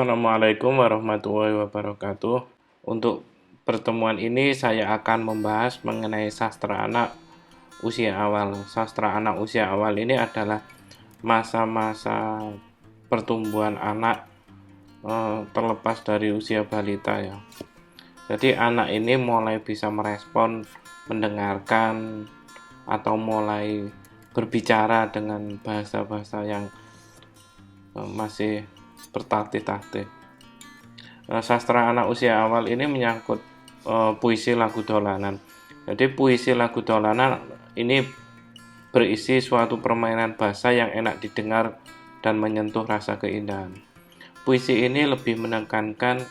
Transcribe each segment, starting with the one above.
Assalamualaikum warahmatullahi wabarakatuh. Untuk pertemuan ini saya akan membahas mengenai sastra anak usia awal. Sastra anak usia awal ini adalah masa-masa pertumbuhan anak terlepas dari usia balita ya. Jadi anak ini mulai bisa merespon, mendengarkan, atau mulai berbicara dengan bahasa-bahasa yang masih bertatih-tatih. Sastra anak usia awal ini menyangkut puisi lagu dolanan. Jadi puisi lagu dolanan ini berisi suatu permainan bahasa yang enak didengar dan menyentuh rasa keindahan. Puisi ini lebih menekankan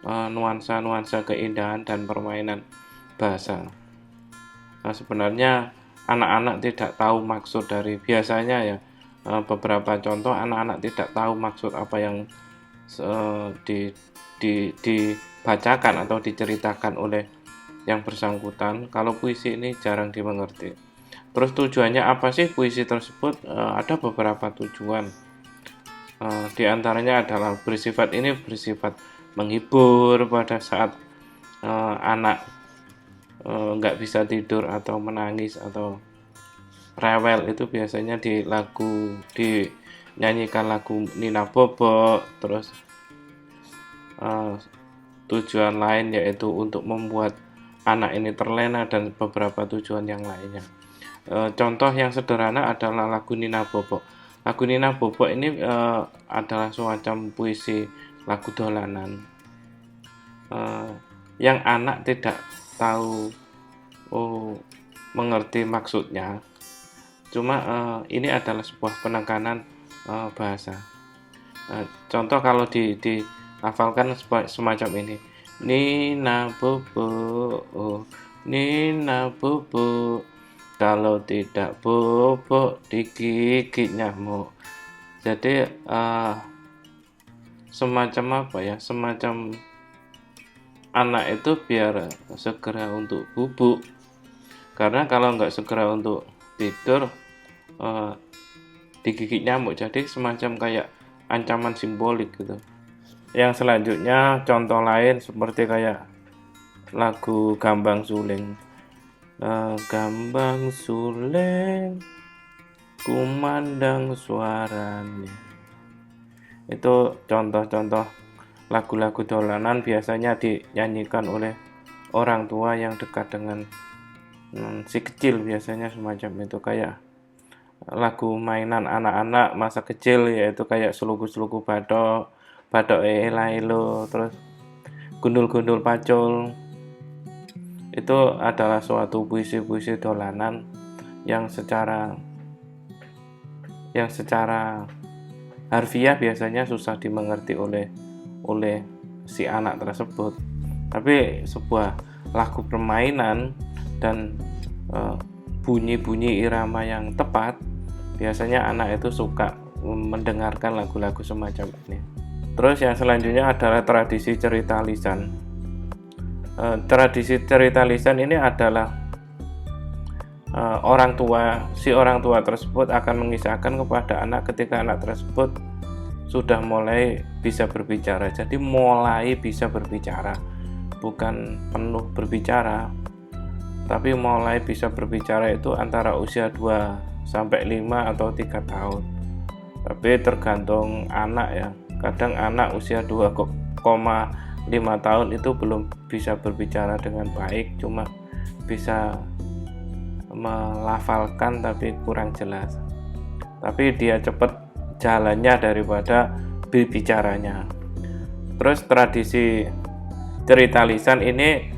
nuansa-nuansa keindahan dan permainan bahasa. Nah, sebenarnya anak-anak tidak tahu maksud dari biasanya ya. Beberapa contoh anak-anak tidak tahu maksud apa yang dibacakan atau diceritakan oleh yang bersangkutan. Kalau puisi ini jarang dimengerti. Terus tujuannya apa sih puisi tersebut? Ada beberapa tujuan. Di antaranya adalah bersifat menghibur pada saat anak nggak bisa tidur atau menangis atau rewel, itu biasanya dinyanyikan lagu Nina Bobo. Terus tujuan lain yaitu untuk membuat anak ini terlena dan beberapa tujuan yang lainnya. Contoh yang sederhana adalah lagu Nina Bobo. Lagu Nina Bobo ini adalah semacam puisi lagu dolanan yang anak tidak tahu mengerti maksudnya. Cuma ini adalah sebuah penekanan bahasa. Contoh kalau dihafalkan semacam ini. Nina Bobo, oh, Nina Bobo, kalau tidak bobo digigit nyamuk. Jadi semacam apa ya? Semacam anak itu biar segera untuk bubuk. Karena kalau nggak segera untuk tidur digigit nyamuk. Jadi semacam kayak ancaman simbolik gitu. Yang selanjutnya contoh lain seperti kayak lagu Gambang Suling. Gambang Suling kumandang suaranya. Itu contoh-contoh lagu-lagu dolanan biasanya dinyanyikan oleh orang tua yang dekat dengan si kecil, biasanya semacam itu. Kayak lagu mainan anak-anak masa kecil yaitu kayak Slugu-slugu badok, badok elailo, terus gundul-gundul pacul. Itu adalah suatu puisi-puisi dolanan yang secara harfiah biasanya susah dimengerti oleh si anak tersebut. Tapi sebuah lagu permainan dan bunyi-bunyi irama yang tepat, biasanya anak itu suka mendengarkan lagu-lagu semacam ini. Terus yang selanjutnya adalah tradisi cerita lisan. Tradisi cerita lisan ini adalah si orang tua tersebut akan mengisahkan kepada anak ketika anak tersebut sudah mulai bisa berbicara. Jadi mulai bisa berbicara, bukan penuh berbicara, tapi mulai bisa berbicara itu antara usia 2 sampai 5 atau 3 tahun. Tapi tergantung anak ya. Kadang anak usia 2,5 tahun itu belum bisa berbicara dengan baik, cuma bisa melafalkan tapi kurang jelas. Tapi dia cepat jalannya daripada berbicaranya. Terus tradisi cerita lisan ini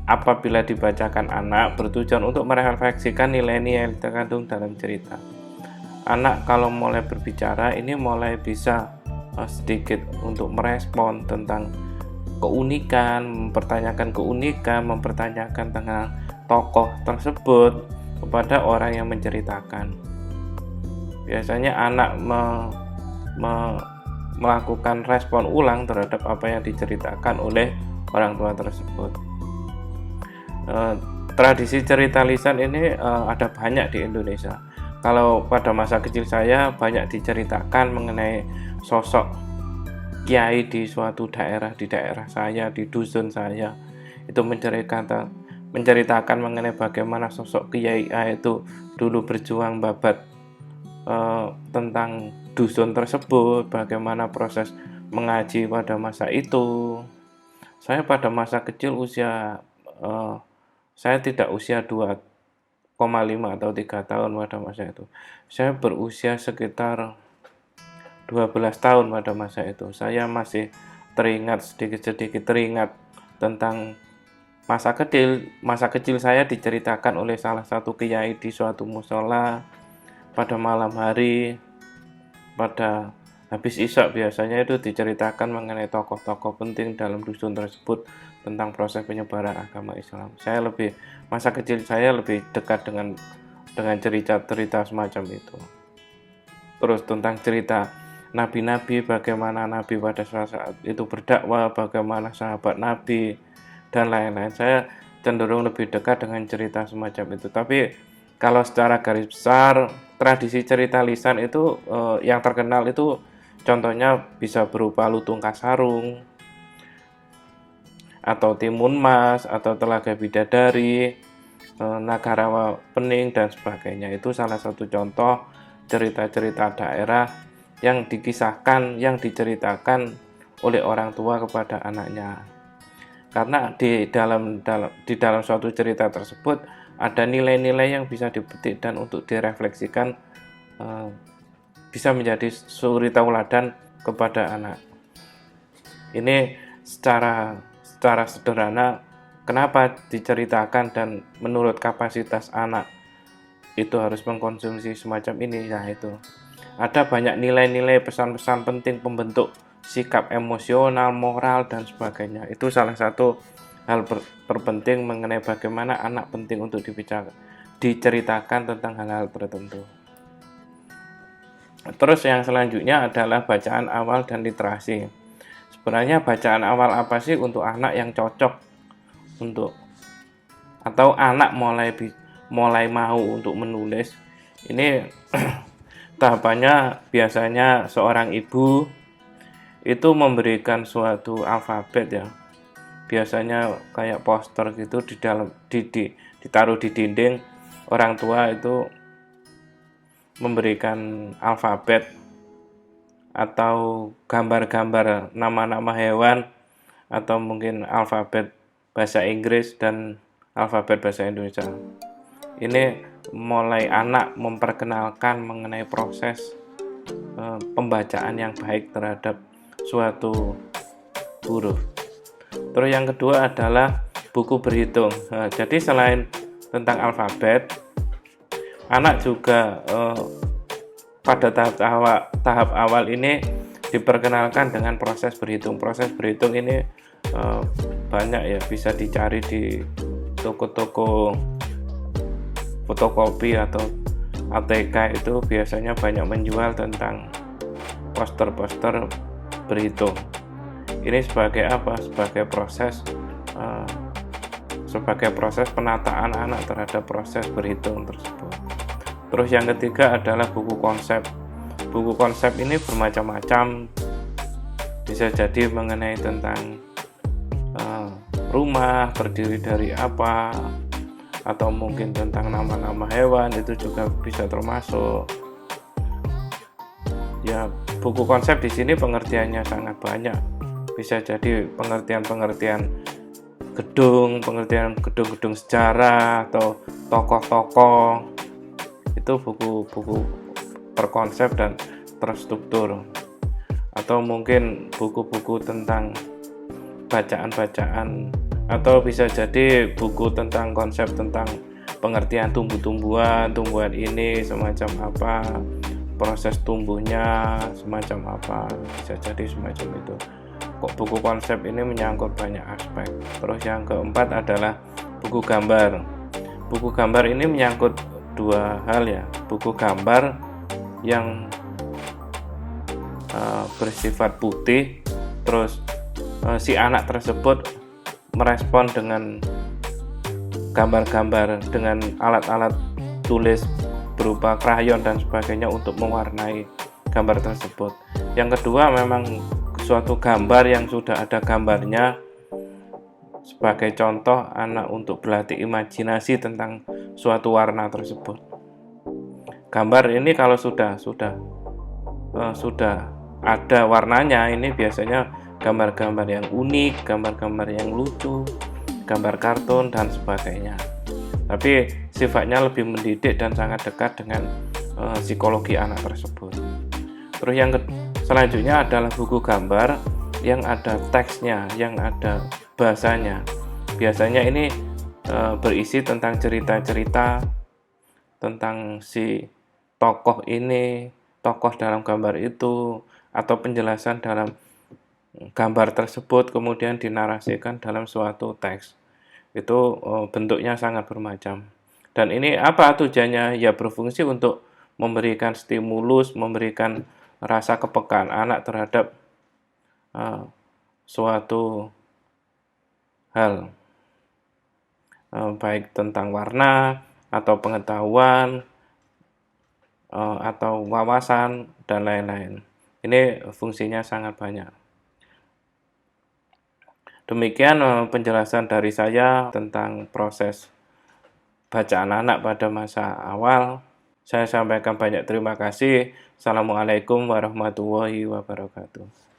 apabila dibacakan anak bertujuan untuk merefleksikan nilai-nilai yang terkandung dalam cerita. Anak kalau mulai berbicara ini mulai bisa sedikit untuk merespon tentang keunikan, mempertanyakan tentang tokoh tersebut kepada orang yang menceritakan. Biasanya anak melakukan respon ulang terhadap apa yang diceritakan oleh orang tua tersebut. Tradisi cerita lisan ini ada banyak di Indonesia. Kalau pada masa kecil saya banyak diceritakan mengenai sosok kiai di suatu daerah, di daerah saya, di dusun saya, itu menceritakan mengenai bagaimana sosok Kiai A itu dulu berjuang babat tentang dusun tersebut, bagaimana proses mengaji pada masa itu. Saya pada masa kecil saya tidak usia 2,5 atau 3 tahun pada masa itu. Saya berusia sekitar 12 tahun pada masa itu. Saya masih sedikit-sedikit teringat tentang masa kecil saya diceritakan oleh salah satu kiai di suatu musola pada malam hari, pada habis isya biasanya itu diceritakan mengenai tokoh-tokoh penting dalam dusun tersebut tentang proses penyebaran agama Islam. Masa kecil saya lebih dekat dengan cerita-cerita semacam itu. Terus tentang cerita nabi-nabi, bagaimana nabi pada saat itu berdakwah, bagaimana sahabat nabi dan lain-lain. Saya cenderung lebih dekat dengan cerita semacam itu. Tapi kalau secara garis besar, tradisi cerita lisan itu yang terkenal itu contohnya bisa berupa Lutung Kasarung, atau Timun Mas, atau Telaga Bidadari, Nagarawa Pening, dan sebagainya. Itu salah satu contoh cerita-cerita daerah yang dikisahkan, yang diceritakan oleh orang tua kepada anaknya. Karena di dalam suatu cerita tersebut ada nilai-nilai yang bisa dipetik dan untuk direfleksikan, bisa menjadi suri tauladan kepada anak. Ini secara sederhana kenapa diceritakan dan menurut kapasitas anak itu harus mengkonsumsi semacam ini. Nah, itu ada banyak nilai-nilai, pesan-pesan penting pembentuk sikap emosional, moral, dan sebagainya. Itu salah satu hal terpenting mengenai bagaimana anak penting untuk diceritakan tentang hal-hal tertentu. Terus yang selanjutnya adalah bacaan awal dan literasi. Sebenarnya bacaan awal apa sih untuk anak yang cocok atau anak mulai mau untuk menulis? Ini tahapannya biasanya seorang ibu itu memberikan suatu alfabet ya, biasanya kayak poster gitu ditaruh di dinding. Orang tua itu memberikan alfabet atau gambar-gambar nama-nama hewan, atau mungkin alfabet bahasa Inggris dan alfabet bahasa Indonesia. Ini mulai anak memperkenalkan mengenai proses pembacaan yang baik terhadap suatu huruf. Terus yang kedua adalah buku berhitung. Jadi selain tentang alfabet, anak juga pada tahap awal ini diperkenalkan dengan proses berhitung. Proses berhitung ini banyak ya, bisa dicari di toko-toko fotokopi atau ATK. Itu biasanya banyak menjual tentang poster-poster berhitung. Ini sebagai apa? Sebagai proses penataan anak terhadap proses berhitung tersebut. Terus yang ketiga adalah buku konsep. Buku konsep ini bermacam-macam, bisa jadi mengenai tentang rumah terdiri dari apa, atau mungkin tentang nama-nama hewan, itu juga bisa termasuk. Ya, buku konsep di sini pengertiannya sangat banyak. Bisa jadi pengertian gedung-gedung sejarah atau tokoh-tokoh. Itu buku-buku terkonsep dan terstruktur. Atau mungkin buku-buku tentang bacaan-bacaan, atau bisa jadi buku tentang konsep tentang pengertian tumbuhan ini semacam apa, proses tumbuhnya semacam apa, bisa jadi semacam itu. Kok buku konsep ini menyangkut banyak aspek. Terus yang keempat adalah buku gambar. Buku gambar ini menyangkut dua hal ya, buku gambar yang bersifat putih, terus si anak tersebut merespon dengan gambar-gambar dengan alat-alat tulis berupa krayon dan sebagainya untuk mewarnai gambar tersebut. Yang kedua memang suatu gambar yang sudah ada gambarnya. Sebagai contoh, anak untuk berlatih imajinasi tentang suatu warna tersebut. Gambar ini kalau sudah ada warnanya, ini biasanya gambar-gambar yang unik, gambar-gambar yang lucu, gambar kartun dan sebagainya. Tapi sifatnya lebih mendidik dan sangat dekat dengan psikologi anak tersebut. Terus yang selanjutnya adalah buku gambar yang ada teksnya, yang ada bahasanya. Biasanya ini berisi tentang cerita-cerita tentang si tokoh ini, tokoh dalam gambar itu, atau penjelasan dalam gambar tersebut kemudian dinarasikan dalam suatu teks. Itu bentuknya sangat bermacam. Dan ini apa tujuannya? Ya berfungsi untuk memberikan stimulus, memberikan rasa kepekaan anak terhadap suatu hal, baik tentang warna atau pengetahuan atau wawasan dan lain-lain. Ini fungsinya sangat banyak. Demikian penjelasan dari saya tentang proses bacaan anak pada masa awal. Saya sampaikan banyak terima kasih. Assalamualaikum warahmatullahi wabarakatuh.